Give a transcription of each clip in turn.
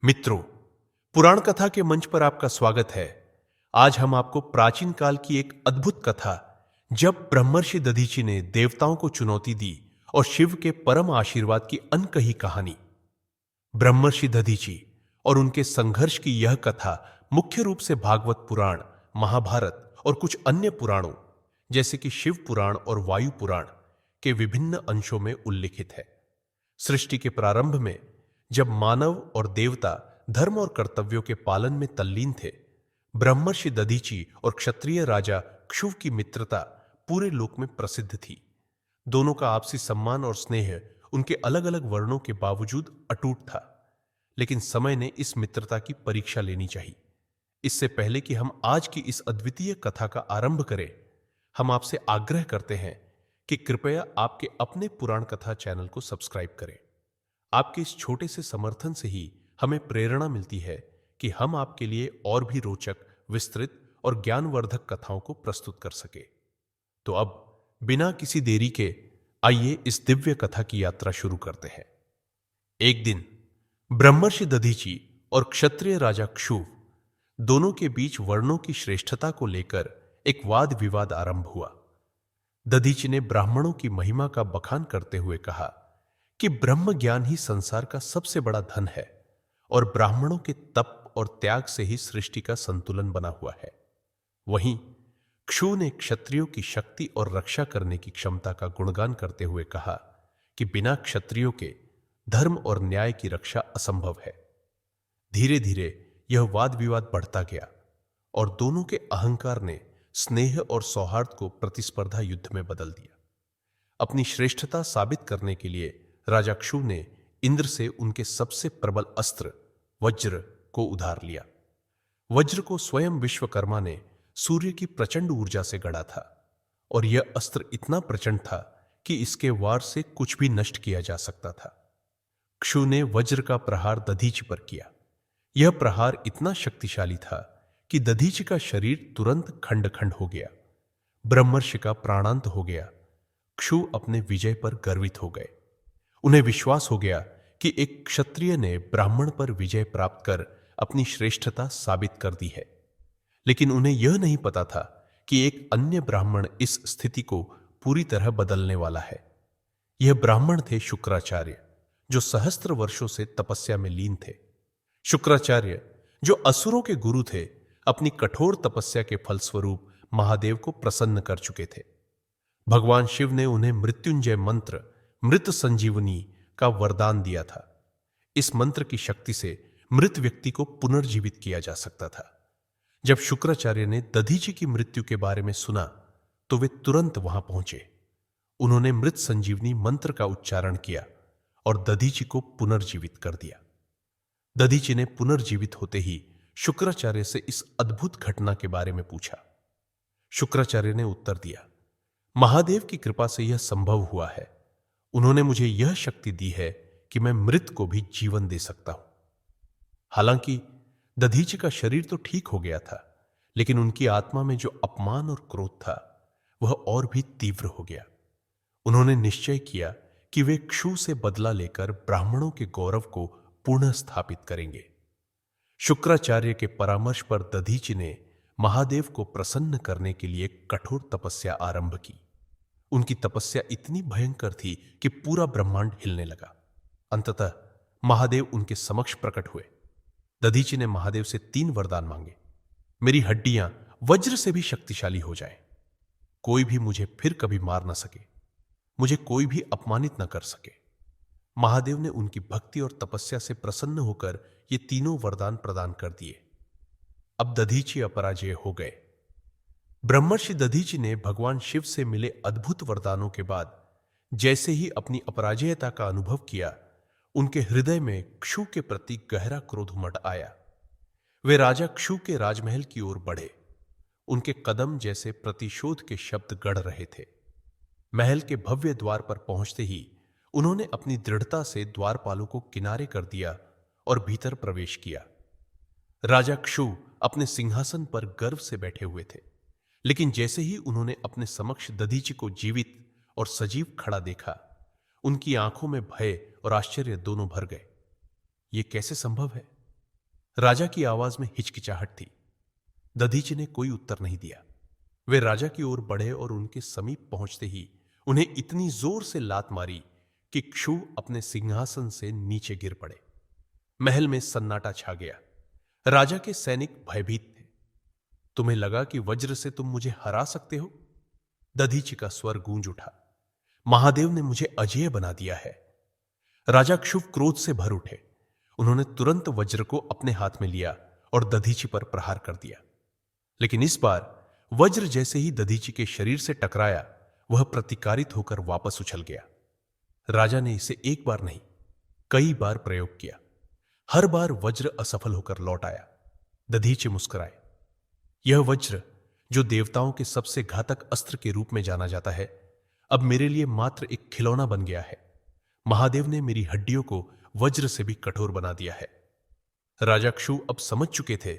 मित्रों, पुराण कथा के मंच पर आपका स्वागत है। आज हम आपको प्राचीन काल की एक अद्भुत कथा, जब ब्रह्मर्षि दधीचि ने देवताओं को चुनौती दी और शिव के परम आशीर्वाद की अनकही कहानी। ब्रह्मर्षि दधीचि और उनके संघर्ष की यह कथा मुख्य रूप से भागवत पुराण, महाभारत और कुछ अन्य पुराणों जैसे कि शिव पुराण और वायु पुराण के विभिन्न अंशों में उल्लिखित है। सृष्टि के प्रारंभ में जब मानव और देवता धर्म और कर्तव्यों के पालन में तल्लीन थे, ब्रह्मर्षि दधीचि और क्षत्रिय राजा क्षुव की मित्रता पूरे लोक में प्रसिद्ध थी। दोनों का आपसी सम्मान और स्नेह उनके अलग अलग वर्णों के बावजूद अटूट था। लेकिन समय ने इस मित्रता की परीक्षा लेनी चाहिए। इससे पहले कि हम आज की इस अद्वितीय कथा का आरंभ करें, हम आपसे आग्रह करते हैं कि कृपया आपके अपने पुराण कथा चैनल को सब्सक्राइब करें। आपके इस छोटे से समर्थन से ही हमें प्रेरणा मिलती है कि हम आपके लिए और भी रोचक, विस्तृत और ज्ञानवर्धक कथाओं को प्रस्तुत कर सके। तो अब बिना किसी देरी के आइए इस दिव्य कथा की यात्रा शुरू करते हैं। एक दिन ब्रह्मर्षि दधीचि और क्षत्रिय राजा क्षुव दोनों के बीच वर्णों की श्रेष्ठता को लेकर एक वाद विवाद आरंभ हुआ। दधीचि ने ब्राह्मणों की महिमा का बखान करते हुए कहा कि ब्रह्म ज्ञान ही संसार का सबसे बड़ा धन है और ब्राह्मणों के तप और त्याग से ही सृष्टि का संतुलन बना हुआ है। वहीं क्षु ने क्षत्रियों की शक्ति और रक्षा करने की क्षमता का गुणगान करते हुए कहा कि बिना क्षत्रियों के धर्म और न्याय की रक्षा असंभव है। धीरे धीरे यह वाद विवाद बढ़ता गया और दोनों के अहंकार ने स्नेह और सौहार्द को प्रतिस्पर्धा युद्ध में बदल दिया। अपनी श्रेष्ठता साबित करने के लिए राजा क्षुव ने इंद्र से उनके सबसे प्रबल अस्त्र वज्र को उधार लिया। वज्र को स्वयं विश्वकर्मा ने सूर्य की प्रचंड ऊर्जा से गढ़ा था और यह अस्त्र इतना प्रचंड था कि इसके वार से कुछ भी नष्ट किया जा सकता था। क्षुव ने वज्र का प्रहार दधीचि पर किया। यह प्रहार इतना शक्तिशाली था कि दधीचि का शरीर तुरंत खंड खंड हो गया। ब्रह्मर्षि का प्राणांत हो गया। क्षुव अपने विजय पर गर्वित हो गए। उन्हें विश्वास हो गया कि एक क्षत्रिय ने ब्राह्मण पर विजय प्राप्त कर अपनी श्रेष्ठता साबित कर दी है। लेकिन उन्हें यह नहीं पता था कि एक अन्य ब्राह्मण इस स्थिति को पूरी तरह बदलने वाला है। यह ब्राह्मण थे शुक्राचार्य, जो सहस्त्र वर्षों से तपस्या में लीन थे। शुक्राचार्य, जो असुरों के गुरु थे, अपनी कठोर तपस्या के फलस्वरूप महादेव को प्रसन्न कर चुके थे। भगवान शिव ने उन्हें मृत्युंजय मंत्र, मृत संजीवनी का वरदान दिया था। इस मंत्र की शक्ति से मृत व्यक्ति को पुनर्जीवित किया जा सकता था। जब शुक्राचार्य ने दधीचि की मृत्यु के बारे में सुना तो वे तुरंत वहां पहुंचे। उन्होंने मृत संजीवनी मंत्र का उच्चारण किया और दधीचि को पुनर्जीवित कर दिया। दधीचि ने पुनर्जीवित होते ही शुक्राचार्य से इस अद्भुत घटना के बारे में पूछा। शुक्राचार्य ने उत्तर दिया, महादेव की कृपा से यह संभव हुआ है। उन्होंने मुझे यह शक्ति दी है कि मैं मृत को भी जीवन दे सकता हूं। हालांकि दधीचि का शरीर तो ठीक हो गया था, लेकिन उनकी आत्मा में जो अपमान और क्रोध था वह और भी तीव्र हो गया। उन्होंने निश्चय किया कि वे क्षु से बदला लेकर ब्राह्मणों के गौरव को पुनः स्थापित करेंगे। शुक्राचार्य के परामर्श पर दधीचि ने महादेव को प्रसन्न करने के लिए कठोर तपस्या आरंभ की। उनकी तपस्या इतनी भयंकर थी कि पूरा ब्रह्मांड हिलने लगा। अंततः महादेव उनके समक्ष प्रकट हुए। दधीचि ने महादेव से 3 वरदान मांगे। मेरी हड्डियां वज्र से भी शक्तिशाली हो जाएं, कोई भी मुझे फिर कभी मार ना सके, मुझे कोई भी अपमानित न कर सके। महादेव ने उनकी भक्ति और तपस्या से प्रसन्न होकर ये तीनों वरदान प्रदान कर दिए। अब दधीचि अपराजेय हो गए। ब्रह्मर्षि दधीचि ने भगवान शिव से मिले अद्भुत वरदानों के बाद जैसे ही अपनी अपराजेयता का अनुभव किया, उनके हृदय में क्षु के प्रति गहरा क्रोध उमड़ आया। वे राजा क्षु के राजमहल की ओर बढ़े। उनके कदम जैसे प्रतिशोध के शब्द गढ़ रहे थे। महल के भव्य द्वार पर पहुंचते ही उन्होंने अपनी दृढ़ता से द्वारपालों को किनारे कर दिया और भीतर प्रवेश किया। राजा क्षु अपने सिंहासन पर गर्व से बैठे हुए थे, लेकिन जैसे ही उन्होंने अपने समक्ष दधीचि को जीवित और सजीव खड़ा देखा, उनकी आंखों में भय और आश्चर्य दोनों भर गए। ये कैसे संभव है? राजा की आवाज में हिचकिचाहट थी। दधीची ने कोई उत्तर नहीं दिया। वे राजा की ओर बढ़े और उनके समीप पहुंचते ही उन्हें इतनी जोर से लात मारी कि क्षु अपने सिंहासन से नीचे गिर पड़े। महल में सन्नाटा छा गया। राजा के सैनिक भयभीत थे। तुम्हें लगा कि वज्र से तुम मुझे हरा सकते हो? दधीची का स्वर गूंज उठा। महादेव ने मुझे अजेय बना दिया है। राजा क्षुभ क्रोध से भर उठे। उन्होंने तुरंत वज्र को अपने हाथ में लिया और दधीची पर प्रहार कर दिया। लेकिन इस बार वज्र जैसे ही दधीची के शरीर से टकराया, वह प्रतिकारित होकर वापस उछल गया। राजा ने इसे एक बार नहीं, कई बार प्रयोग किया। हर बार वज्र असफल होकर लौट आया। दधीची मुस्कुराए। यह वज्र, जो देवताओं के सबसे घातक अस्त्र के रूप में जाना जाता है, अब मेरे लिए मात्र एक खिलौना बन गया है। महादेव ने मेरी हड्डियों को वज्र से भी कठोर बना दिया है। राजा क्षु अब समझ चुके थे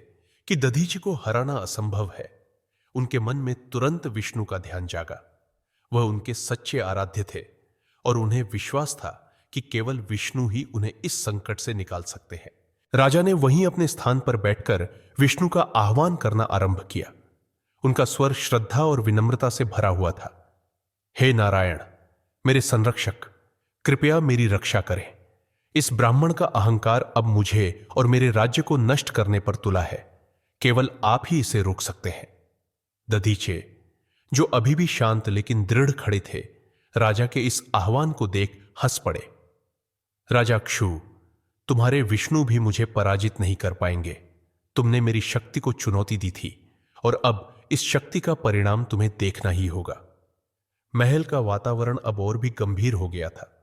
कि दधीची को हराना असंभव है। उनके मन में तुरंत विष्णु का ध्यान जागा। वह उनके सच्चे आराध्य थे और उन्हें विश्वास था कि केवल विष्णु ही उन्हें इस संकट से निकाल सकते हैं। राजा ने वहीं अपने स्थान पर बैठकर विष्णु का आह्वान करना आरंभ किया। उनका स्वर श्रद्धा और विनम्रता से भरा हुआ था। हे नारायण, मेरे संरक्षक, कृपया मेरी रक्षा करें। इस ब्राह्मण का अहंकार अब मुझे और मेरे राज्य को नष्ट करने पर तुला है। केवल आप ही इसे रोक सकते हैं। दधीचे, जो अभी भी शांत लेकिन दृढ़ खड़े थे, राजा के इस आह्वान को देख हंस पड़े। राजा क्षु, तुम्हारे विष्णु भी मुझे पराजित नहीं कर पाएंगे। तुमने मेरी शक्ति को चुनौती दी थी और अब इस शक्ति का परिणाम तुम्हें देखना ही होगा। महल का वातावरण अब और भी गंभीर हो गया था।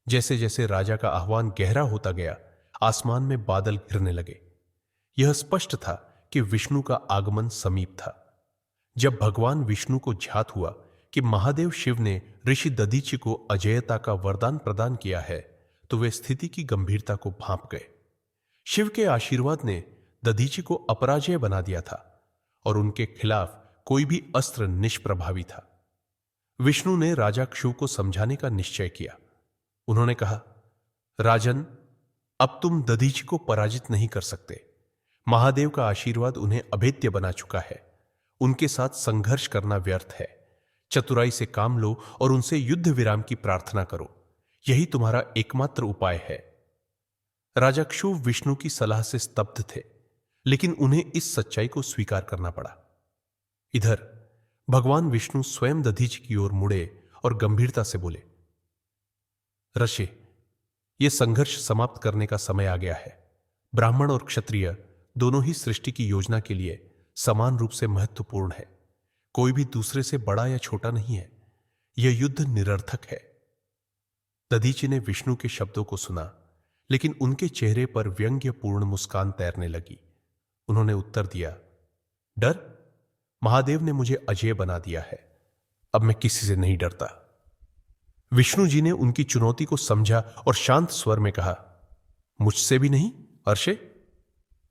जैसे जैसे राजा का आह्वान गहरा होता गया, आसमान में बादल घिरने लगे। यह स्पष्ट था कि विष्णु का आगमन समीप था। जब भगवान विष्णु को ध्यात हुआ कि महादेव शिव ने ऋषि दधीची को अजेयता का वरदान प्रदान किया है, तो वे स्थिति की गंभीरता को भांप गए। शिव के आशीर्वाद ने दधीची को अपराजय बना दिया था और उनके खिलाफ कोई भी अस्त्र निष्प्रभावी था। विष्णु ने राजा क्षु को समझाने का निश्चय किया। उन्होंने कहा, राजन, अब तुम दधीची को पराजित नहीं कर सकते। महादेव का आशीर्वाद उन्हें अभेद्य बना चुका है। उनके साथ संघर्ष करना व्यर्थ है। चतुराई से काम लो और उनसे युद्ध विराम की प्रार्थना करो। यही तुम्हारा एकमात्र उपाय है। राजा क्षु विष्णु की सलाह से स्तब्ध थे, लेकिन उन्हें इस सच्चाई को स्वीकार करना पड़ा। इधर भगवान विष्णु स्वयं दधीची की ओर मुड़े और गंभीरता से बोले, ऋषि, यह संघर्ष समाप्त करने का समय आ गया है। ब्राह्मण और क्षत्रिय दोनों ही सृष्टि की योजना के लिए समान रूप से महत्वपूर्ण है। कोई भी दूसरे से बड़ा या छोटा नहीं है। यह युद्ध निरर्थक है। दधीची ने विष्णु के शब्दों को सुना, लेकिन उनके चेहरे पर व्यंग्यपूर्ण मुस्कान तैरने लगी। उन्होंने उत्तर दिया, डर? महादेव ने मुझे अजेय बना दिया है। अब मैं किसी से नहीं डरता। विष्णु जी ने उनकी चुनौती को समझा और शांत स्वर में कहा, मुझसे भी नहीं अर्षे?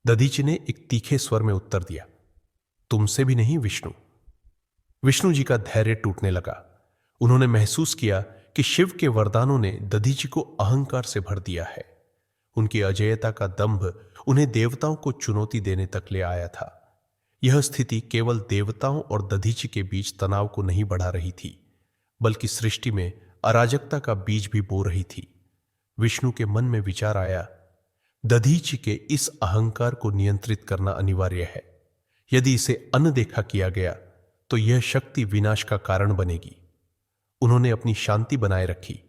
दधीची ने एक तीखे स्वर में उत्तर दिया, तुमसे भी नहीं विष्णु। विष्णु जी का धैर्य टूटने लगा। उन्होंने महसूस किया कि शिव के वरदानों ने दधीची को अहंकार से भर दिया है। उनकी अजेयता का दंभ उन्हें देवताओं को चुनौती देने तक ले आया था। यह स्थिति केवल देवताओं और दधीची के बीच तनाव को नहीं बढ़ा रही थी, बल्कि सृष्टि में अराजकता का बीज भी बो रही थी। विष्णु के मन में विचार आया, दधीची के इस अहंकार को नियंत्रित करना अनिवार्य है। यदि इसे अनदेखा किया गया तो यह शक्ति विनाश का कारण बनेगी। उन्होंने अपनी शांति बनाए रखी,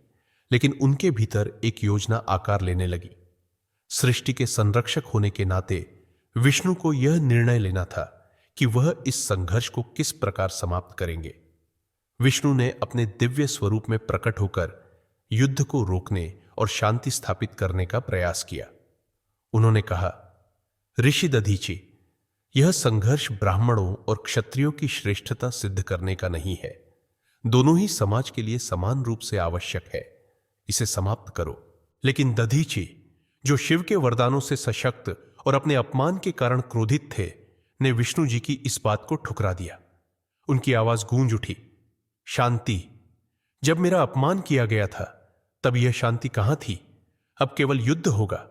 लेकिन उनके भीतर एक योजना आकार लेने लगी। सृष्टि के संरक्षक होने के नाते विष्णु को यह निर्णय लेना था कि वह इस संघर्ष को किस प्रकार समाप्त करेंगे। विष्णु ने अपने दिव्य स्वरूप में प्रकट होकर युद्ध को रोकने और शांति स्थापित करने का प्रयास किया। उन्होंने कहा, ऋषि दधीची, यह संघर्ष ब्राह्मणों और क्षत्रियों की श्रेष्ठता सिद्ध करने का नहीं है। दोनों ही समाज के लिए समान रूप से आवश्यक है। इसे समाप्त करो। लेकिन दधीची, जो शिव के वरदानों से सशक्त और अपने अपमान के कारण क्रोधित थे, ने विष्णु जी की इस बात को ठुकरा दिया। उनकी आवाज गूंज उठी, शांति। जब मेरा अपमान किया गया था तब यह शांति कहां थी? अब केवल युद्ध होगा।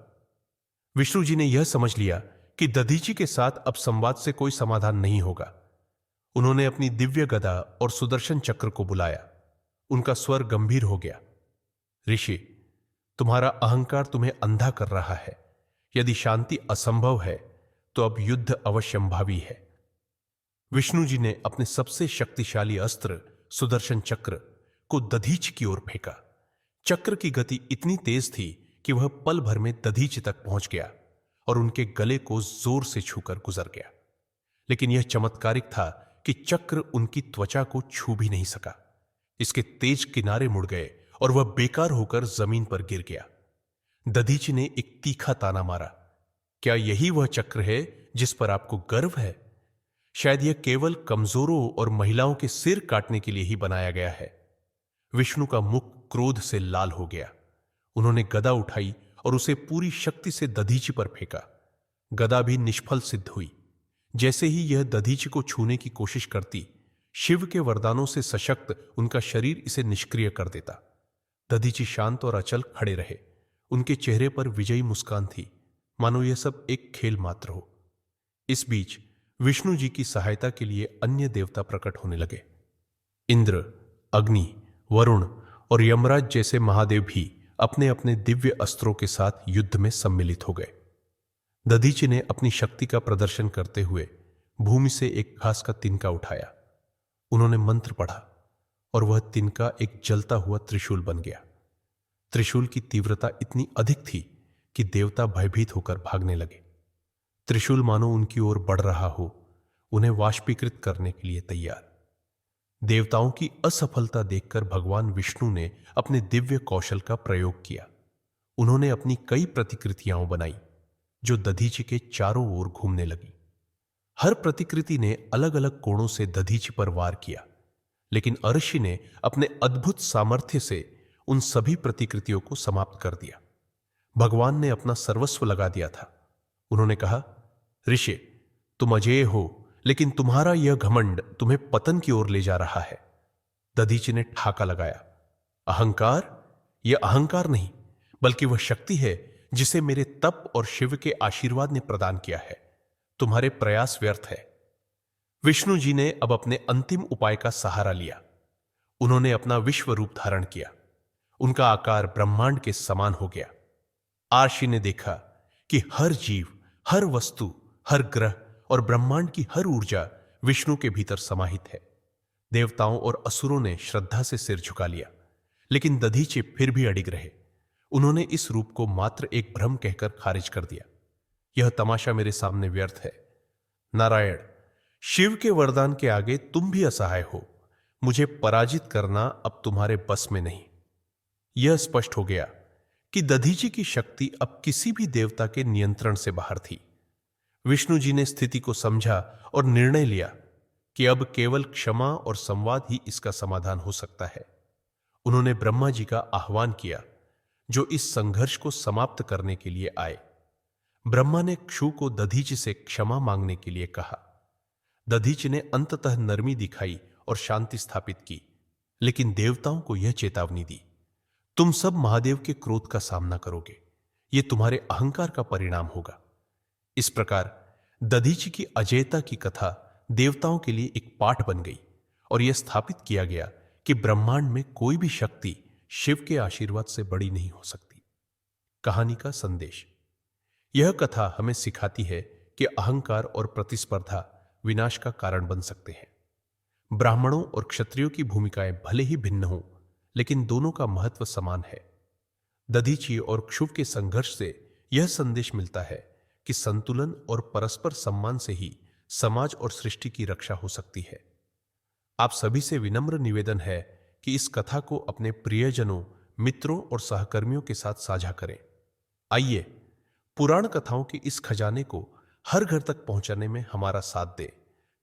विष्णु जी ने यह समझ लिया कि दधीची के साथ अब संवाद से कोई समाधान नहीं होगा। उन्होंने अपनी दिव्य गदा और सुदर्शन चक्र को बुलाया। उनका स्वर गंभीर हो गया। ऋषि, तुम्हारा अहंकार तुम्हें अंधा कर रहा है। यदि शांति असंभव है तो अब युद्ध अवश्यंभावी है। विष्णु जी ने अपने सबसे शक्तिशाली अस्त्र सुदर्शन चक्र को दधीच की ओर फेंका। चक्र की गति इतनी तेज थी कि वह पल भर में दधीच तक पहुंच गया और उनके गले को जोर से छूकर गुजर गया। लेकिन यह चमत्कारिक था कि चक्र उनकी त्वचा को छू भी नहीं सका। इसके तेज किनारे मुड़ गए और वह बेकार होकर जमीन पर गिर गया। दधीच ने एक तीखा ताना मारा। क्या यही वह चक्र है जिस पर आपको गर्व है? शायद यह केवल कमजोरों और महिलाओं के सिर काटने के लिए ही बनाया गया है। विष्णु का मुख क्रोध से लाल हो गया। उन्होंने गदा उठाई और उसे पूरी शक्ति से दधीची पर फेंका। गदा भी निष्फल सिद्ध हुई। जैसे ही यह दधीची को छूने की कोशिश करती, शिव के वरदानों से सशक्त उनका शरीर इसे निष्क्रिय कर देता। दधीची शांत और अचल खड़े रहे। उनके चेहरे पर विजयी मुस्कान थी, मानो यह सब एक खेल मात्र हो। इस बीच विष्णु जी की सहायता के लिए अन्य देवता प्रकट होने लगे। इंद्र, अग्नि, वरुण और यमराज जैसे महादेव भी अपने अपने दिव्य अस्त्रों के साथ युद्ध में सम्मिलित हो गए। दधीची ने अपनी शक्ति का प्रदर्शन करते हुए भूमि से एक घास का तिनका उठाया। उन्होंने मंत्र पढ़ा और वह तिनका एक जलता हुआ त्रिशूल बन गया। त्रिशूल की तीव्रता इतनी अधिक थी कि देवता भयभीत होकर भागने लगे। त्रिशूल मानो उनकी ओर बढ़ रहा हो, उन्हें वाष्पीकृत करने के लिए तैयार। देवताओं की असफलता देखकर भगवान विष्णु ने अपने दिव्य कौशल का प्रयोग किया। उन्होंने अपनी कई प्रतिकृतियां बनाई जो दधीची के चारों ओर घूमने लगी। हर प्रतिकृति ने अलग अलग कोणों से दधीची पर वार किया, लेकिन अर्षि ने अपने अद्भुत सामर्थ्य से उन सभी प्रतिकृतियों को समाप्त कर दिया। भगवान ने अपना सर्वस्व लगा दिया था। उन्होंने कहा, ऋषि, तुम अजेय हो, लेकिन तुम्हारा यह घमंड तुम्हें पतन की ओर ले जा रहा है। दधीची ने ठाका लगाया, अहंकार? यह अहंकार नहीं, बल्कि वह शक्ति है जिसे मेरे तप और शिव के आशीर्वाद ने प्रदान किया है। तुम्हारे प्रयास व्यर्थ है। विष्णु जी ने अब अपने अंतिम उपाय का सहारा लिया। उन्होंने अपना विश्व रूप धारण किया। उनका आकार ब्रह्मांड के समान हो गया। आर्षि ने देखा कि हर जीव, हर वस्तु, हर ग्रह और ब्रह्मांड की हर ऊर्जा विष्णु के भीतर समाहित है। देवताओं और असुरों ने श्रद्धा से सिर झुका लिया, लेकिन दधीची फिर भी अडिग रहे। उन्होंने इस रूप को मात्र एक भ्रम कहकर खारिज कर दिया। यह तमाशा मेरे सामने व्यर्थ है। नारायण, शिव के वरदान के आगे तुम भी असहाय हो। मुझे पराजित करना अब तुम्हारे बस में नहीं। यह स्पष्ट हो गया कि दधीची की शक्ति अब किसी भी देवता के नियंत्रण से बाहर थी। विष्णु जी ने स्थिति को समझा और निर्णय लिया कि अब केवल क्षमा और संवाद ही इसका समाधान हो सकता है। उन्होंने ब्रह्मा जी का आह्वान किया, जो इस संघर्ष को समाप्त करने के लिए आए। ब्रह्मा ने क्षु को दधीची से क्षमा मांगने के लिए कहा। दधीची ने अंततः नरमी दिखाई और शांति स्थापित की, लेकिन देवताओं को यह चेतावनी दी, तुम सब महादेव के क्रोध का सामना करोगे। यह तुम्हारे अहंकार का परिणाम होगा। इस प्रकार दधीची की अजेयता की कथा देवताओं के लिए एक पाठ बन गई और यह स्थापित किया गया कि ब्रह्मांड में कोई भी शक्ति शिव के आशीर्वाद से बड़ी नहीं हो सकती। कहानी का संदेश। यह कथा हमें सिखाती है कि अहंकार और प्रतिस्पर्धा विनाश का कारण बन सकते हैं। ब्राह्मणों और क्षत्रियों की भूमिकाएं भले ही भिन्न हों, लेकिन दोनों का महत्व समान है। दधीची और क्षुभ के संघर्ष से यह संदेश मिलता है कि संतुलन और परस्पर सम्मान से ही समाज और सृष्टि की रक्षा हो सकती है। आप सभी से विनम्र निवेदन है कि इस कथा को अपने प्रियजनों, मित्रों और सहकर्मियों के साथ साझा करें। आइए पुराण कथाओं के इस खजाने को हर घर तक पहुंचाने में हमारा साथ दें,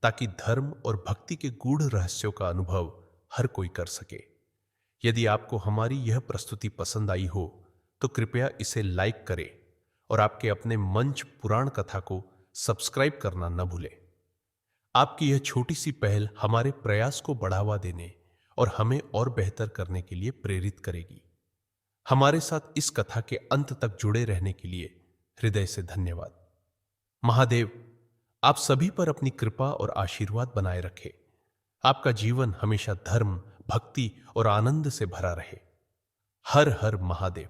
ताकि धर्म और भक्ति के गूढ़ रहस्यों का अनुभव हर कोई कर सके। यदि आपको हमारी यह प्रस्तुति पसंद आई हो तो कृपया इसे लाइक करें और आपके अपने मंच पुराण कथा को सब्सक्राइब करना न भूलें। आपकी यह छोटी सी पहल हमारे प्रयास को बढ़ावा देने और हमें और बेहतर करने के लिए प्रेरित करेगी। हमारे साथ इस कथा के अंत तक जुड़े रहने के लिए हृदय से धन्यवाद। महादेव आप सभी पर अपनी कृपा और आशीर्वाद बनाए रखे। आपका जीवन हमेशा धर्म, भक्ति और आनंद से भरा रहे। हर हर महादेव।